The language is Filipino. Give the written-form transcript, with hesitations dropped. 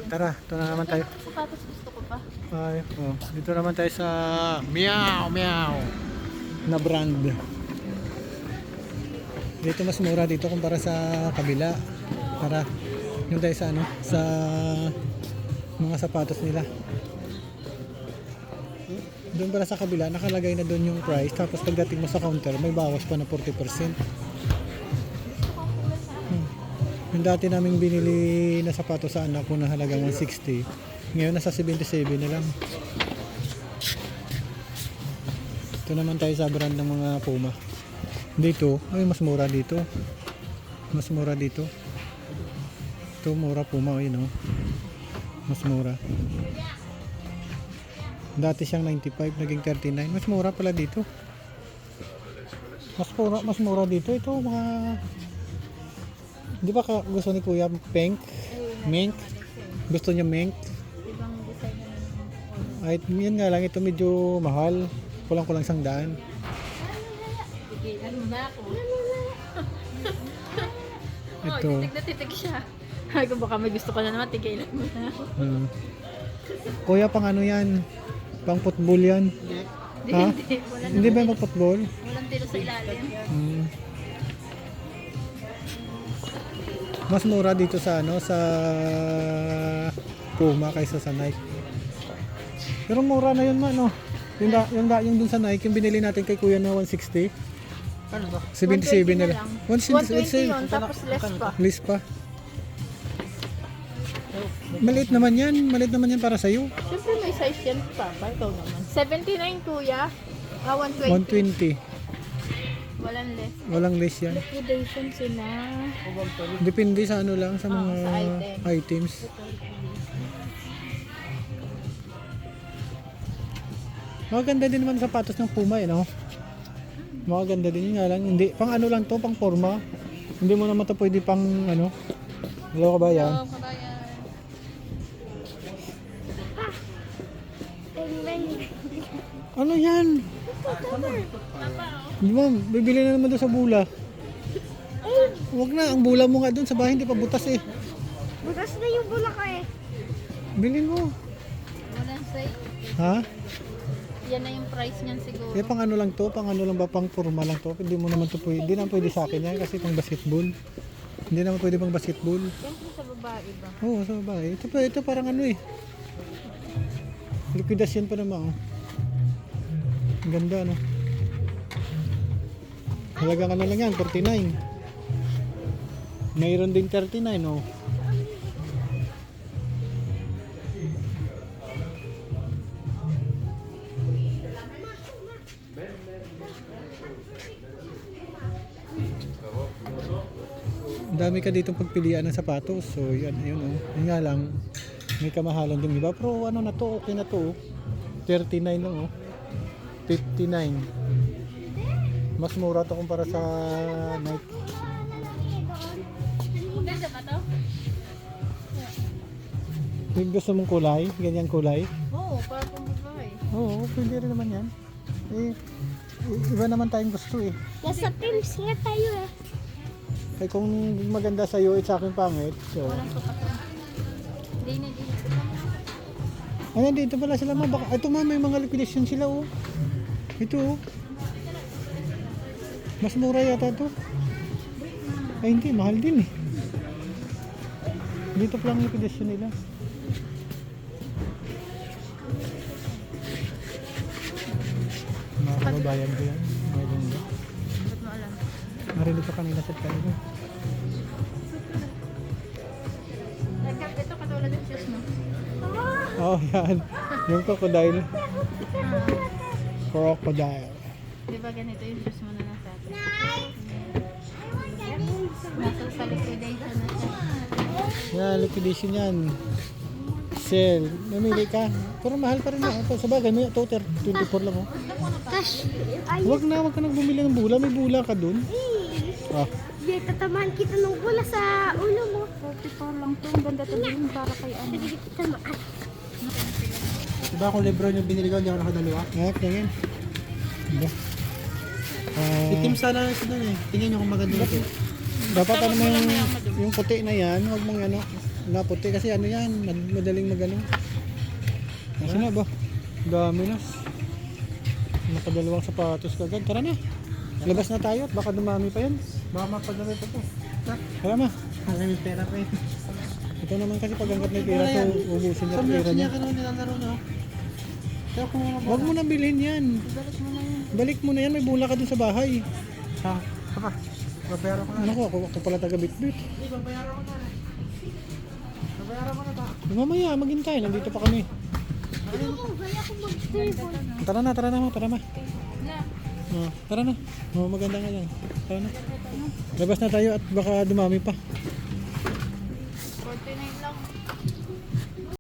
Tara, ito na naman tayo. Sapatos gusto ko pa. Ay, oh, dito naman tayo sa Meow Meow na brand. Dito mas mura dito kumpara sa kabila. Tara, yung tayo sa ano, sa mga sapatos nila. Doon pala sa kabila, nakalagay na doon yung price. Tapos pagdating mo sa counter, may bawas pa na 40%. Yung dati naming binili na sapatos sa anak ko na halagang 160. Ngayon nasa 77 na lang. Ito naman tayo sa brand ng mga Puma. Dito, ay mas mura dito. Mas mura dito. Ito mura Puma, yun oh. Mas mura. Dati siyang 95, naging 39. Mas mura pala dito. Mas mura dito. Ito mga... Di ba gusto ni Kuya pink? Mink? Gusto niya mink? Ibang design na Ay, yun nga lang, ito medyo mahal. Kulang-kulang 100. tigilan mo na ako. Ito. Oh, titig na titig siya. Ay, kung baka may gusto ka na naman, tigilan mo na. Kuya, pang ano yan? Pang football yan? Ha? Hindi ba yung football? Walang tilo sa ilalim. Mas mura dito sa ano, sa Puma kaysa sa Nike. Pero mura na yun man, no? Yung dun sa Nike, yung binili natin kay Kuya na 160. Ano ba? 77 na lang. 120 yun, tapos less pa. Less pa. Maliit naman yan para sa'yo. Siyempre may size yan pa. Ikaw naman. 79 kuya. 120. 120. Walang less. Walang less yan. Liquidation sila. Depende sa ano lang, sa mga sa items. Maganda din naman sapatos ng Puma eh, no? Maganda din yun nga lang. Hindi, pang ano lang to, pang forma. Hindi mo naman to pwede pang ano. Hello kabayan. Ano yan? Di ba, bibili na naman doon sa bula. Huwag na, ang bula mo nga doon sa bahay, hindi pa butas eh. Butas na yung bulak eh. Bilhin mo. Walang size. Ha? Yan na yung price niyan siguro. Eh, pang ano lang to, pang ano lang ba, pang forma lang to. Hindi mo naman to pwede, hindi naman pwede sa akin yan kasi pang basketball. Hindi naman pwede pang basketball. Siyempre sa babae ba? Oo, sa babae. Ito parang ano eh. Liquidation pa naman oh. Ang ganda no. Halagang ano lang yan, 49. Mayroon din 39 oh. Ang dami ka ditong pagpilian ng sapatos. So yan, ayun oh. Yun nga lang, may kamahalan din iba. Pero ano na to, okay na to oh. 39 lang oh. 59. Mas mura to kumpara sa Nike. Maganda ba to? Kung gusto mong kulay, ganyan kulay. Oo, para pang babae. Oo, pwede rin naman yan. Eh, iba naman tayong gusto eh. Nasa Pimps nga tayo eh. Kaya kung maganda sa'yo, sa akin pangit. So, Walang sukat. Hindi. ayan dito pala sila ma. Baka, ito ma, may mga liquidation sila oh. Ito oh. Mas mura yata to. Ay hindi, mahal din eh. Dito pa lang liquidation nila. Mga kababayan ko yan. Mga ganda. Ba't mo alam? Narinig ko kanina sa kanila. Ito katulad ng shoes mo. Oh yan. Yung crocodile. Crocodile. Di ba ganito yung shoes mo na nasa atin? Nasa sa liquidation na siya. Yan, liquidation yan. Sale. Namili ka. Pero mahal pa rin yan. Sa bagay, may ito, 24 lang oh. Cash. Huwag ka nang bumili ng bula. May bula ka dun. Ah. Di, tatamaan kita ng bula sa ulo mo. 44 lang to. Ang ganda to din para kay ano. Sige, tatamaan. Diba kung Lebron yung binili ko, hindi ako nakadalawa? Tingin. Diba? Itim sana isa doon eh. Tingnan nyo kung maganda ito. Dapat ano mo yung puti na yan. Huwag mong ano. Naputi kasi ano yan, madaling magano. Kasi na ba? Dami na. Nakadalawang sapatos kagad. Tara na. Labas na tayo at baka dumami pa yan. Baka mapadami pa po. Tara na. Ang may pera pa eh. Ito naman kasi pag hanggat may pera so ubusin niya Sa ang pera merch niya. niya ka naman nilalaro niyo. Kaya kung mga Huwag mo na bilhin yan. Balik mo na yan, may bula ka dun sa bahay. Ha? Saka, babayaran ko na. Ano ko, ako pala taga Bitbit. Hindi, babayaran ko na. Babayaran ko na ta. Mamaya, maghintay, nandito pa kami. Ano mo, gaya ko mag-table. Tara na, tara na mo, tara na. Tara na. Maganda nga yan. Tara na. Labas na tayo at baka dumami pa.